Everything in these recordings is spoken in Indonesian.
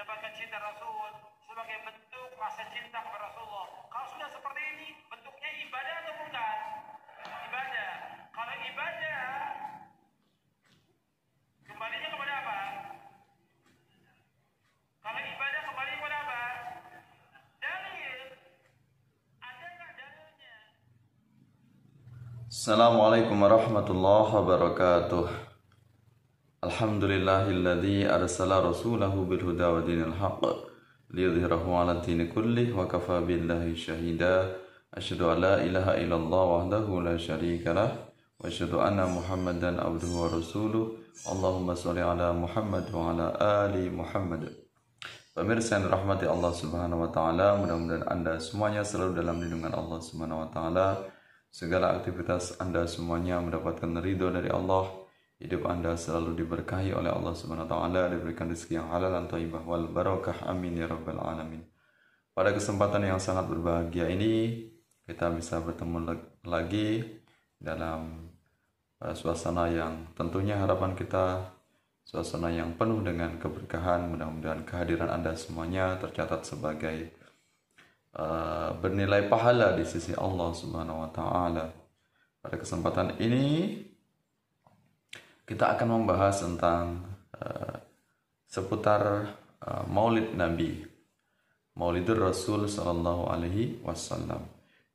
mendapatkan cinta Rasul sebagai bentuk rasa cinta kepada Rasulullah. Kalau sudah seperti ini, bentuknya ibadah atau bukan? Ibadah. Kalau ibadah, kembalinya kepada apa? Kalau ibadah kembali kepada apa? Dalil. Ada nggak dalilnya? Assalamualaikum warahmatullahi wabarakatuh. Alhamdulillahilladzi arsala rasulahu bil huda wa dinil haqq liyudhhirahu 'ala dini kullih wa kafa billahi syahida. Asyhadu an la ilaha illallah wahdahu la syarika lah wa asyhadu anna Muhammadan abduhu wa rasuluh. Allahumma shalli ala Muhammad wa ala ali Muhammad. Pemirsa yang dirahmati Allah Subhanahu wa taala, mudah-mudahan Anda semuanya selalu dalam lindungan Allah Subhanahu wa taala. Segala aktivitas Anda semuanya mendapatkan ridho dari Allah. Hidup Anda selalu diberkahi oleh Allah Subhanahu wa taala, diberikan rezeki yang halal dan thayyibah wal barakah. Amin ya rabbal alamin. Pada kesempatan yang sangat berbahagia ini, kita bisa bertemu lagi dalam suasana yang tentunya harapan kita suasana yang penuh dengan keberkahan. Mudah-mudahan kehadiran Anda semuanya tercatat sebagai bernilai pahala di sisi Allah Subhanahu wa taala. Pada kesempatan ini kita akan membahas tentang seputar Maulid Nabi, Maulidur Rasul sallallahu alaihi wasallam.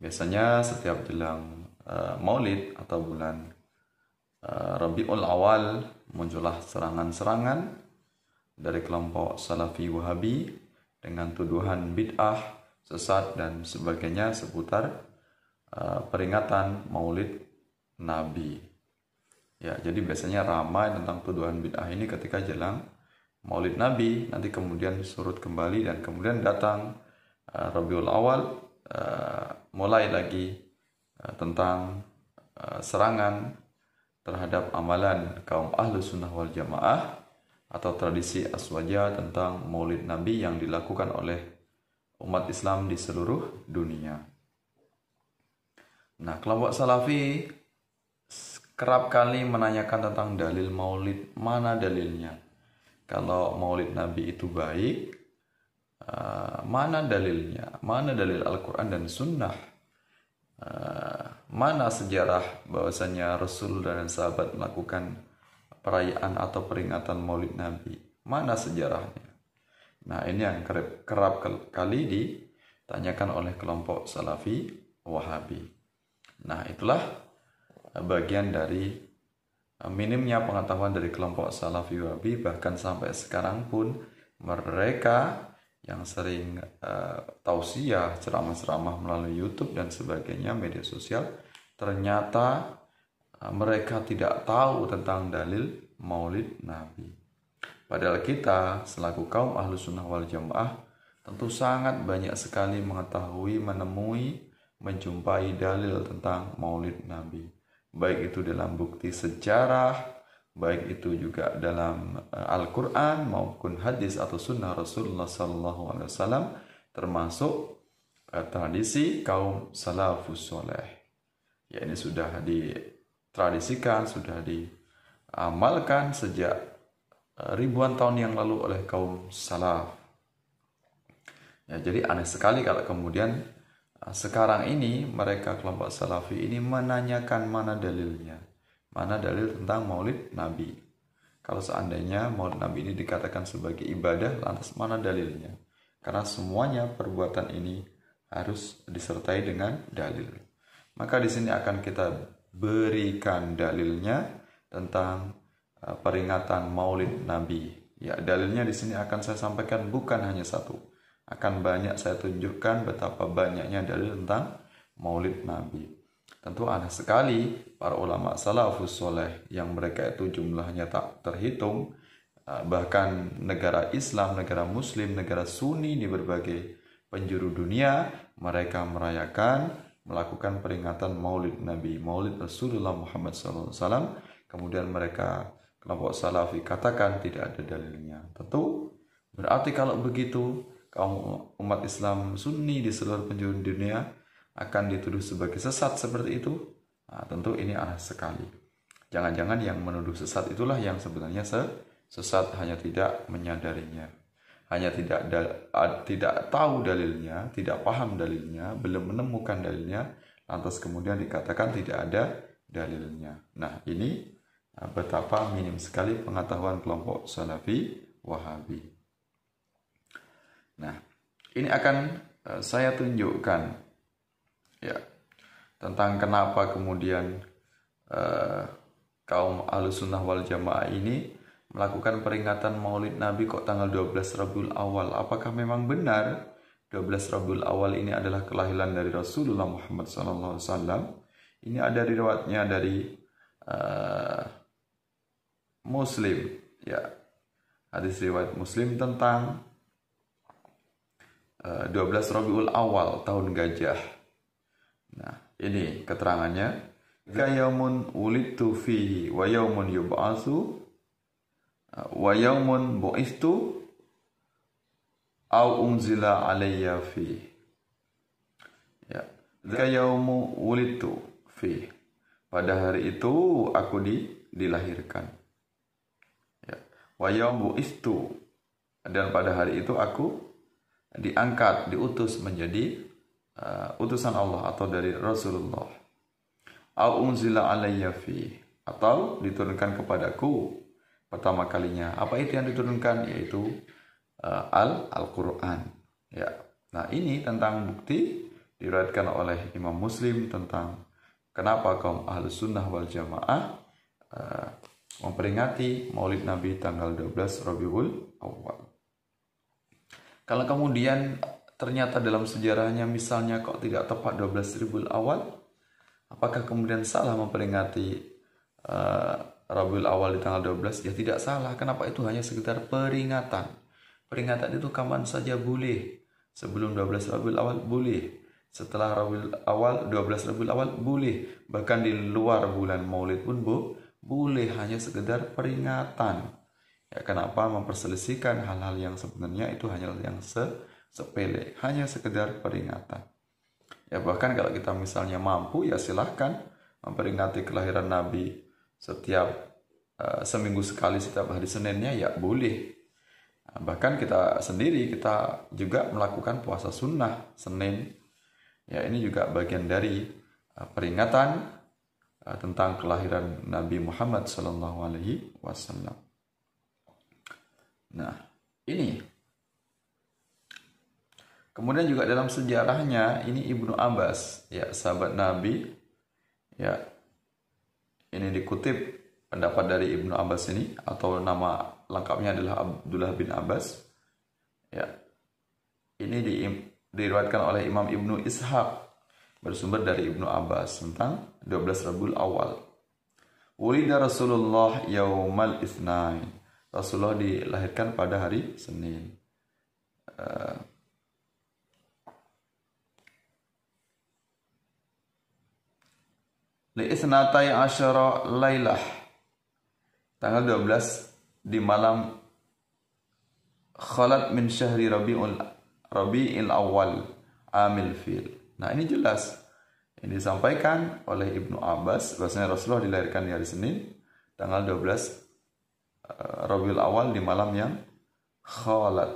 Biasanya setiap jelang Maulid atau bulan Rabiul Awal muncullah serangan-serangan dari kelompok Salafi Wahabi dengan tuduhan bid'ah, sesat dan sebagainya seputar peringatan Maulid Nabi. Ya, jadi biasanya ramai tentang tuduhan bid'ah ini ketika jelang Maulid Nabi, nanti kemudian surut kembali dan kemudian datang Rabiul Awal, mulai lagi tentang serangan terhadap amalan kaum Ahlus Sunnah wal Jamaah atau tradisi aswaja tentang Maulid Nabi yang dilakukan oleh umat Islam di seluruh dunia. Nah, kelompok Salafi kerap kali menanyakan tentang dalil maulid. Mana dalilnya? Kalau maulid Nabi itu baik, mana dalilnya? Mana dalil Al-Quran dan Sunnah? Mana sejarah bahwasanya Rasul dan sahabat melakukan perayaan atau peringatan maulid Nabi? Mana sejarahnya? Nah, ini yang kerap kali ditanyakan oleh kelompok Salafi Wahabi. Nah, itulah bagian dari minimnya pengetahuan dari kelompok Salafi Wahabi. Bahkan sampai sekarang pun mereka yang sering tausiah, ceramah-ceramah melalui YouTube dan sebagainya, media sosial, ternyata mereka tidak tahu tentang dalil Maulid Nabi. Padahal kita selaku kaum Ahlus Sunnah wal Jamaah tentu sangat banyak sekali mengetahui, menemui, menjumpai dalil tentang Maulid Nabi. Baik itu dalam bukti sejarah, baik itu juga dalam Al-Quran maupun hadis atau sunnah Rasulullah SAW, termasuk tradisi kaum salafus soleh. Ya, ini sudah ditradisikan, sudah diamalkan sejak ribuan tahun yang lalu oleh kaum salaf. Ya, jadi aneh sekali kalau kemudian sekarang ini mereka kelompok Salafi ini menanyakan mana dalilnya, mana dalil tentang Maulid Nabi. Kalau seandainya Maulid Nabi ini dikatakan sebagai ibadah, lantas mana dalilnya? Karena semuanya perbuatan ini harus disertai dengan dalil. Maka di sini akan kita berikan dalilnya tentang peringatan Maulid Nabi. Ya, dalilnya di sini akan saya sampaikan bukan hanya satu. Akan banyak saya tunjukkan betapa banyaknya dalil tentang Maulid Nabi. Tentu aneh sekali para ulama salafus soleh yang mereka itu jumlahnya tak terhitung. Bahkan negara Islam, negara Muslim, negara Sunni di berbagai penjuru dunia, mereka melakukan peringatan Maulid Nabi, Maulid Rasulullah Muhammad SAW. Kemudian mereka kelompok Salafi katakan tidak ada dalilnya. Tentu berarti kalau begitu kaum umat Islam Sunni di seluruh penjuru dunia akan dituduh sebagai sesat seperti itu. Nah, tentu ini aneh sekali. Jangan-jangan yang menuduh sesat itulah yang sebenarnya sesat, hanya tidak menyadarinya. hanya tidak tahu dalilnya, tidak paham dalilnya, belum menemukan dalilnya, lantas kemudian dikatakan tidak ada dalilnya. Nah, ini betapa minim sekali pengetahuan kelompok Salafi Wahabi. Nah, ini akan saya tunjukkan ya tentang kenapa kemudian kaum Ahlussunnah wal Jamaah ini melakukan peringatan Maulid Nabi kok tanggal 12 Rabiul Awal. Apakah memang benar 12 Rabiul Awal ini adalah kelahiran dari Rasulullah Muhammad SAW? Ini ada riwayatnya dari Muslim, ya, hadis riwayat Muslim tentang 12 Rabiul Awal tahun gajah. Nah, ini keterangannya. Yaumun wulidtu fihi wa yaumun yub'atsu wa yaumun bu'istu au unzila alayya fihi. Ya, yaumu wulidtu fihi. Pada hari itu aku dilahirkan. Ya, wa yaumu bu'istu, dan pada hari itu aku diangkat, diutus menjadi utusan Allah atau dari Rasulullah. Au unzila alayya fi, atau diturunkan kepadaku pertama kalinya. Apa itu yang diturunkan? Yaitu Al-Quran. Ya. Nah, ini tentang bukti diriwayatkan oleh Imam Muslim tentang kenapa kaum Ahlussunnah wal Jamaah memperingati Maulid Nabi tanggal 12 Rabiul Awal. Kalau kemudian ternyata dalam sejarahnya misalnya kok tidak tepat 12 Rabiul Awal, apakah kemudian salah memperingati Rabiul Awal di tanggal 12? Ya tidak salah. Kenapa? Itu hanya sekedar peringatan. Peringatan itu kapan saja boleh. Sebelum 12 Rabiul Awal boleh. Setelah Rabiul Awal, 12 Rabiul Awal boleh. Bahkan di luar bulan Maulid pun boleh, hanya sekedar peringatan. Ya, kenapa memperselisihkan hal-hal yang sebenarnya itu hanya yang sepele, hanya sekedar peringatan. Ya, bahkan kalau kita misalnya mampu, ya silahkan memperingati kelahiran Nabi setiap seminggu sekali, setiap hari Seninnya, ya boleh. Bahkan kita sendiri, kita juga melakukan puasa sunnah Senin. Ya, ini juga bagian dari peringatan tentang kelahiran Nabi Muhammad SAW. Nah, ini. Kemudian juga dalam sejarahnya, ini Ibnu Abbas, ya, sahabat Nabi, ya, ini dikutip pendapat dari Ibnu Abbas ini, atau nama lengkapnya adalah Abdullah bin Abbas, ya, ini diriwayatkan oleh Imam Ibnu Ishaq, bersumber dari Ibnu Abbas tentang 12 Rabiul Awal. Wulida Rasulullah yaumal itsnain. Rasulullah dilahirkan pada hari Senin. Li'ithnatai asyara lailah, tanggal 12 di malam khalat min syahri Rabi'il Awal amil fil. Nah, ini jelas ini disampaikan oleh Ibnu Abbas bahwasanya Rasulullah dilahirkan di hari Senin tanggal 12 Rabiul Awal di malam yang khalat,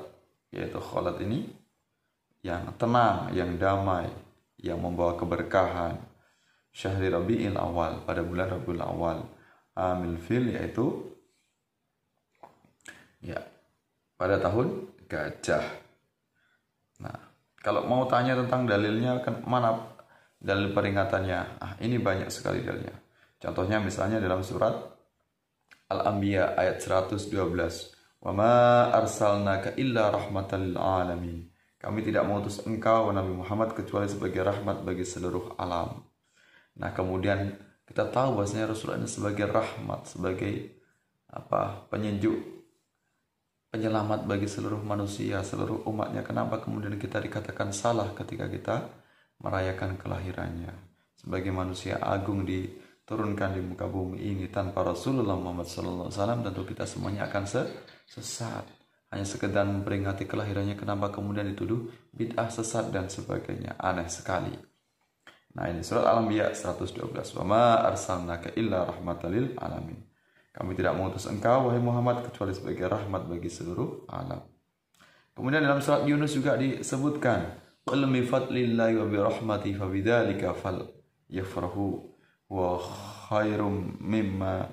yaitu khalat ini yang tenang, yang damai, yang membawa keberkahan. Syahri Rabi'il Awal, pada bulan Rabiul Awal, amil fil, yaitu ya pada tahun gajah. Nah, kalau mau tanya tentang dalilnya, mana dalil peringatannya? Ini banyak sekali dalilnya. Contohnya misalnya dalam surat Al-Anbiya ayat 112. Wa ma arsalnaka illa rahmatan lil alamin. Kami tidak mengutus engkau Nabi Muhammad kecuali sebagai rahmat bagi seluruh alam. Nah, kemudian kita tahu bahwasanya Rasulullah ini sebagai rahmat, sebagai penyejuk, penyelamat bagi seluruh manusia, seluruh umatnya. Kenapa kemudian kita dikatakan salah ketika kita merayakan kelahirannya? Sebagai manusia agung diturunkan di muka bumi ini tanpa Rasulullah Muhammad SAW, tentu kita semuanya akan sesat. Hanya sekedar memperingati kelahirannya, kenapa kemudian dituduh bid'ah, sesat dan sebagainya? Aneh sekali. Nah, ini surat Al-Anbiya 112. Wa ma arsalnaka illa rahmatan lil alamin. Kami tidak mengutus engkau wahai Muhammad kecuali sebagai rahmat bagi seluruh alam. Kemudian dalam surat Yunus juga disebutkan, qul bi fadlillahi wa bi rahmati fa bidzalika fal yafrahu wa khairum mimma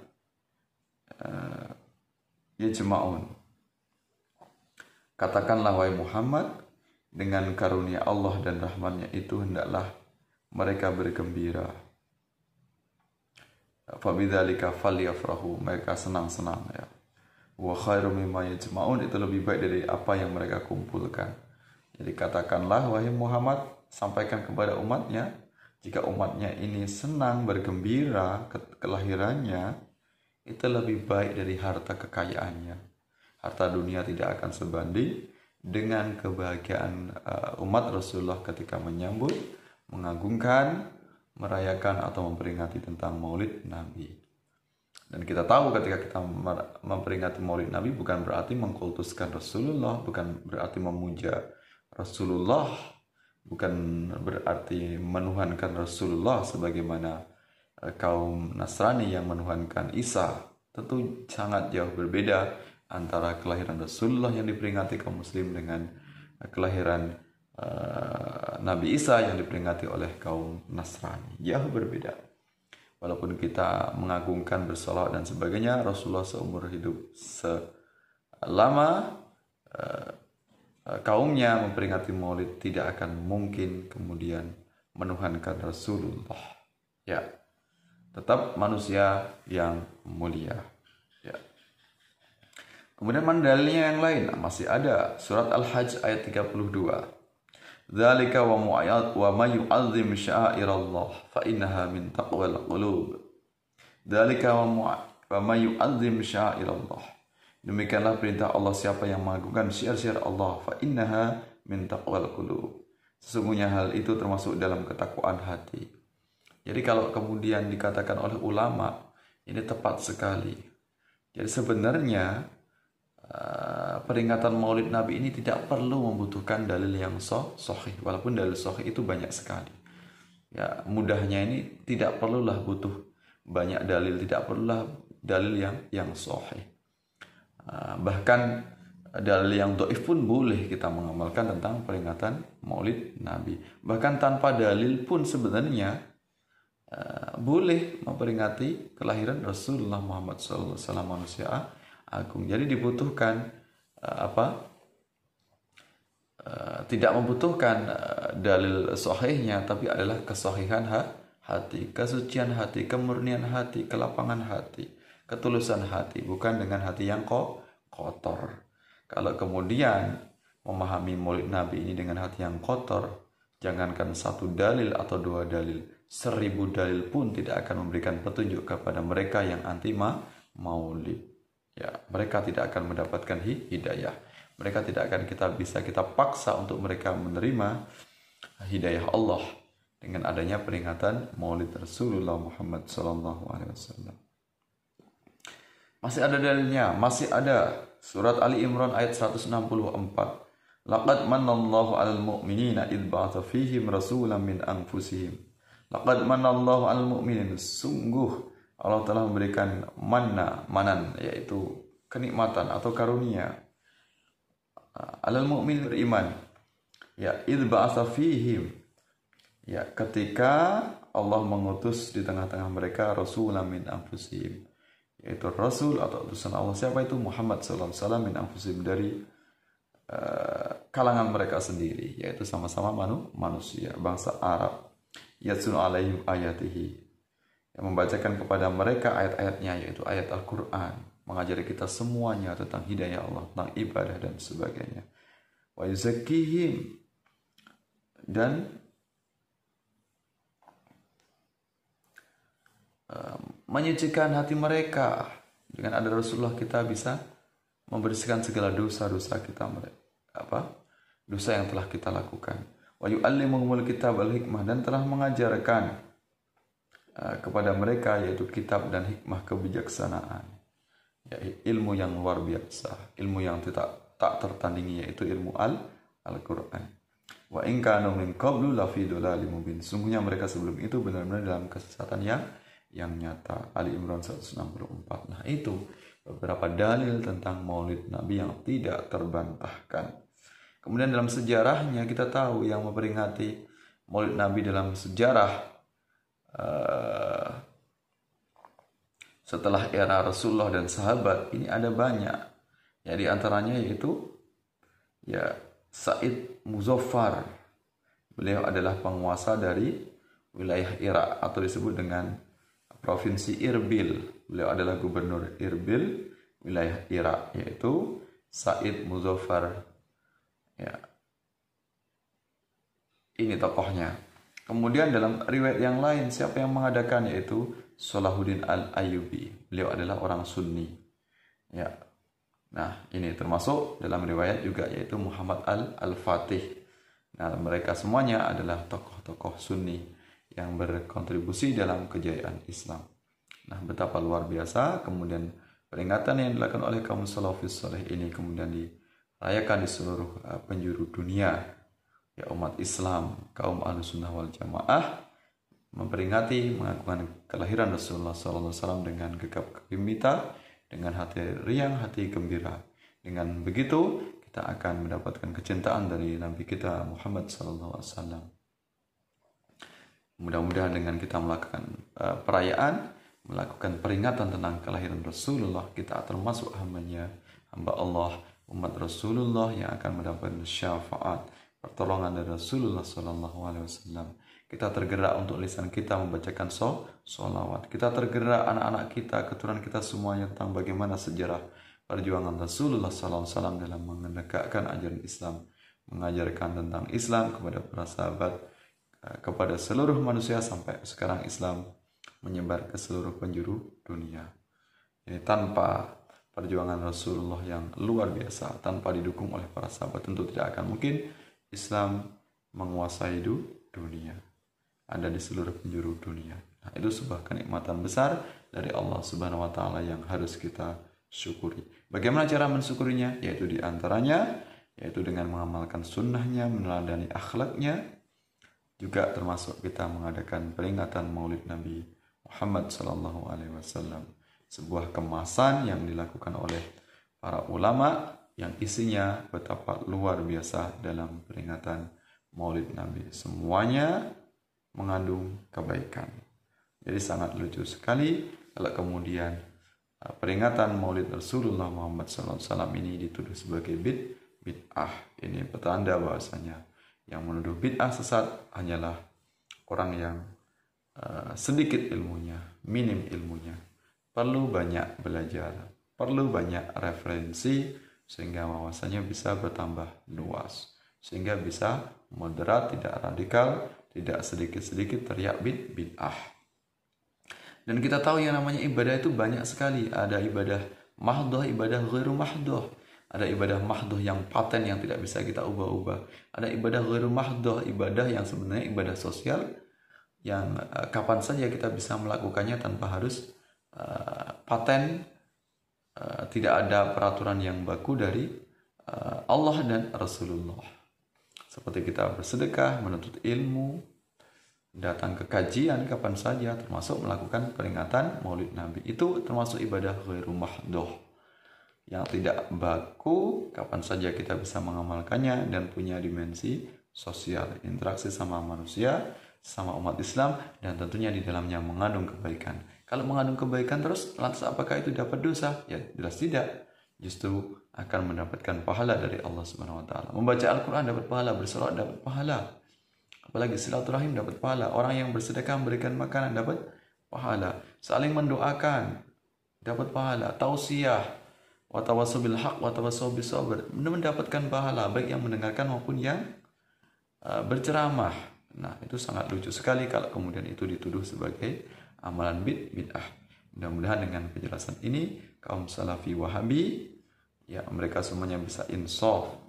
yajma'un. Katakanlah wahai Muhammad, dengan karunia Allah dan rahmatnya itu hendaklah mereka bergembira. Fa bidzalika falyafrahu, mereka senang-senang ya. Wa khairum mimma yajma'un, itu lebih baik dari apa yang mereka kumpulkan. Jadi katakanlah wahai Muhammad, sampaikan kepada umatnya, jika umatnya ini senang bergembira kelahirannya, itu lebih baik dari harta kekayaannya. Harta dunia tidak akan sebanding dengan kebahagiaan umat Rasulullah ketika menyambut, mengagungkan, merayakan atau memperingati tentang Maulid Nabi. Dan kita tahu ketika kita memperingati Maulid Nabi bukan berarti mengkultuskan Rasulullah, bukan berarti memuja Rasulullah, bukan berarti menuhankan Rasulullah sebagaimana kaum Nasrani yang menuhankan Isa. Tentu sangat jauh berbeda antara kelahiran Rasulullah yang diperingati kaum muslim dengan kelahiran Nabi Isa yang diperingati oleh kaum Nasrani. Jauh berbeda. Walaupun kita mengagungkan, bersolawat dan sebagainya, Rasulullah seumur hidup selama kaumnya memperingati Maulid tidak akan mungkin kemudian menuhankan Rasulullah. Ya, tetap manusia yang mulia. Ya. Kemudian dalilnya yang lain masih ada, surat Al-Hajj ayat 32. Dzalika wa ma yu'azzim sya'airallah fa innaha min taqwal qulub. Dzalika wa ma yu'azzim sya'airallah. Demikianlah perintah Allah, siapa yang mengagungkan syiar-syiar Allah, fa innaha min taqwal qulub. Sesungguhnya hal itu termasuk dalam ketakwaan hati. Jadi kalau kemudian dikatakan oleh ulama, ini tepat sekali. Jadi sebenarnya peringatan Maulid Nabi ini tidak perlu membutuhkan dalil yang sahih, walaupun dalil sahih itu banyak sekali. Ya, mudahnya ini tidak perlulah butuh banyak dalil, tidak perlulah dalil yang sahih. Bahkan dalil yang dhaif pun boleh kita mengamalkan tentang peringatan Maulid Nabi. Bahkan tanpa dalil pun sebenarnya boleh memperingati kelahiran Rasulullah Muhammad SAW, manusia agung. Jadi dibutuhkan tidak membutuhkan dalil sahihnya, tapi adalah kesahihan hati, kesucian hati, kemurnian hati, kelapangan hati, ketulusan hati, bukan dengan hati yang kotor. Kalau kemudian memahami Maulid Nabi ini dengan hati yang kotor, jangankan satu dalil atau dua dalil, 1000 dalil pun tidak akan memberikan petunjuk kepada mereka yang anti Maulid. Ya, mereka tidak akan mendapatkan hidayah. Mereka tidak akan kita paksa untuk mereka menerima hidayah Allah dengan adanya peringatan Maulid Rasulullah Muhammad SAW. Masih ada dalilnya, masih ada surat Ali Imran ayat 164. Laqad manallahu 'alal mu'minina idh ba'atha fihim rasulan min anfusihim. Laqad manallahu 'alal mu'minin, sungguh Allah telah memberikan manan, yaitu kenikmatan atau karunia, alal mu'min, beriman. Ya, idh ba'atha fihim, ya, ketika Allah mengutus di tengah-tengah mereka rasulan min anfusihim, yaitu rasul atau utusan Allah. Siapa itu? Muhammad sallallahu alaihi wasallam, min anfusihim, dari kalangan mereka sendiri, yaitu sama-sama manusia, bangsa Arab. Yatsun alaihim ayatihi, yang membacakan kepada mereka ayat-ayatnya, yaitu ayat Al-Quran, mengajari kita semuanya tentang hidayah Allah, tentang ibadah dan sebagainya. Wa yuzakkihim, dan menyucikan hati mereka. Dengan ada Rasulullah kita bisa membersihkan segala dosa-dosa kita, dosa yang telah kita lakukan. Wa yu'allimuhumul kitab wal hikmah, dan telah mengajarkan kepada mereka yaitu kitab dan hikmah, kebijaksanaan, ya, ilmu yang luar biasa, ilmu yang tak tertandingi, yaitu ilmu Al-Quran. Wa in kanu min qablu lafi dhalalin mubin, sungguhnya mereka sebelum itu benar-benar dalam kesesatan yang nyata. Ali Imran 164. Nah, itu beberapa dalil tentang Maulid Nabi yang tidak terbantahkan. Kemudian dalam sejarahnya kita tahu yang memperingati Maulid Nabi dalam sejarah setelah era Rasulullah dan sahabat ini ada banyak. Ya, di antaranya yaitu ya Said Muzaffar. Beliau adalah penguasa dari wilayah Irak atau disebut dengan provinsi Irbil. Beliau adalah gubernur Irbil, wilayah Irak, yaitu Said Muzaffar. Ya. Ini tokohnya. Kemudian dalam riwayat yang lain siapa yang mengadakan, yaitu Salahuddin Al-Ayyubi. Beliau adalah orang Sunni. Ya. Nah, ini termasuk dalam riwayat juga, yaitu Muhammad Al-Fatih. Nah, mereka semuanya adalah tokoh-tokoh Sunni yang berkontribusi dalam kejayaan Islam. Nah, betapa luar biasa kemudian peringatan yang dilakukan oleh kaum salafus saleh ini kemudian dirayakan di seluruh penjuru dunia. Ya, umat Islam, kaum Ahlussunnah wal Jamaah memperingati mengakukan kelahiran Rasulullah SAW dengan gegap gempita, dengan hati riang, hati gembira. Dengan begitu kita akan mendapatkan kecintaan dari Nabi kita Muhammad SAW. Mudah-mudahan dengan kita melakukan perayaan, melakukan peringatan tentang kelahiran Rasulullah, kita termasuk hamba Allah, umat Rasulullah yang akan mendapatkan syafaat, pertolongan dari Rasulullah SAW. Kita tergerak untuk lisan kita membacakan sholawat. Kita tergerak anak-anak kita, keturunan kita semuanya tentang bagaimana sejarah perjuangan Rasulullah SAW dalam menegakkan ajaran Islam, mengajarkan tentang Islam kepada para sahabat, kepada seluruh manusia sampai sekarang Islam menyebar ke seluruh penjuru dunia. Ini tanpa perjuangan Rasulullah yang luar biasa, tanpa didukung oleh para sahabat, tentu tidak akan mungkin Islam menguasai dunia, ada di seluruh penjuru dunia. Nah, itu sebuah kenikmatan besar dari Allah Subhanahu wa taala yang harus kita syukuri. Bagaimana cara mensyukurinya? Yaitu diantaranya yaitu dengan mengamalkan sunnahnya, meneladani akhlaknya, juga termasuk kita mengadakan peringatan Maulid Nabi Muhammad SAW, sebuah kemasan yang dilakukan oleh para ulama yang isinya betapa luar biasa dalam peringatan Maulid Nabi. Semuanya mengandung kebaikan. Jadi sangat lucu sekali kalau kemudian peringatan Maulid Rasulullah Muhammad SAW ini dituduh sebagai bid'ah. Ini petanda bahwasanya yang menuduh bid'ah sesat hanyalah orang yang sedikit ilmunya, minim ilmunya. Perlu banyak belajar, perlu banyak referensi sehingga wawasannya bisa bertambah luas, sehingga bisa moderat, tidak radikal, tidak sedikit-sedikit teriak bid'ah. Dan kita tahu yang namanya ibadah itu banyak sekali. Ada ibadah mahdoh, ibadah ghairu mahdoh. Ada ibadah mahdoh yang paten yang tidak bisa kita ubah-ubah. Ada ibadah ghairu mahdoh, ibadah yang sebenarnya ibadah sosial yang kapan saja kita bisa melakukannya tanpa harus paten, tidak ada peraturan yang baku dari Allah dan Rasulullah. Seperti kita bersedekah, menuntut ilmu, datang ke kajian kapan saja, termasuk melakukan peringatan Maulid Nabi. Itu termasuk ibadah ghairu mahdoh yang tidak baku, kapan saja kita bisa mengamalkannya dan punya dimensi sosial, interaksi sama manusia, sama umat Islam, dan tentunya di dalamnya mengandung kebaikan. Kalau mengandung kebaikan terus, lantas apakah itu dapat dosa? Ya jelas tidak. Justru akan mendapatkan pahala dari Allah Subhanahu wa taala. Membaca Al-Qur'an dapat pahala, bersolawat dapat pahala. Apalagi silaturahim dapat pahala. Orang yang bersedekah memberikan makanan dapat pahala. Saling mendoakan dapat pahala. Tausiah, wa tawassaw bil haq wa tawassaw bis sabr, mendapatkan pahala baik yang mendengarkan maupun yang berceramah. Nah, itu sangat lucu sekali kalau kemudian itu dituduh sebagai amalan bid'ah. Mudah-mudahan dengan penjelasan ini kaum Salafi Wahabi ya mereka semuanya bisa insaf,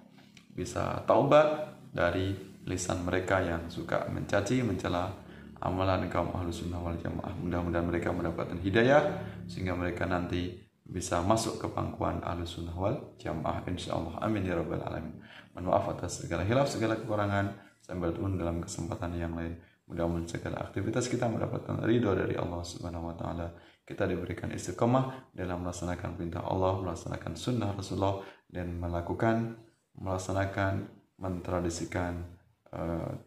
bisa taubat dari lisan mereka yang suka mencaci, mencela amalan kaum Ahlussunnah wal Jamaah. Mudah-mudahan mereka mendapatkan hidayah sehingga mereka nanti bisa masuk ke pangkuan Ahlussunnah wal Jamaah insyaallah. Amin ya rabbal alamin. Mohon maaf atas segala hilaf, segala kekurangan. Sampai bertemu dalam kesempatan yang lain. Mudah-mudahan segala aktivitas kita mendapatkan ridho dari Allah Subhanahu wa taala. Kita diberikan istiqomah dalam melaksanakan perintah Allah, melaksanakan sunnah Rasulullah, dan melaksanakan mentradisikan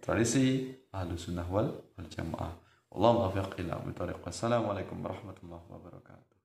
tradisi Ahlus Sunnah wal Jamaah. Allahumma taufiq ila bi tariq. Wassalamualaikum warahmatullahi wabarakatuh.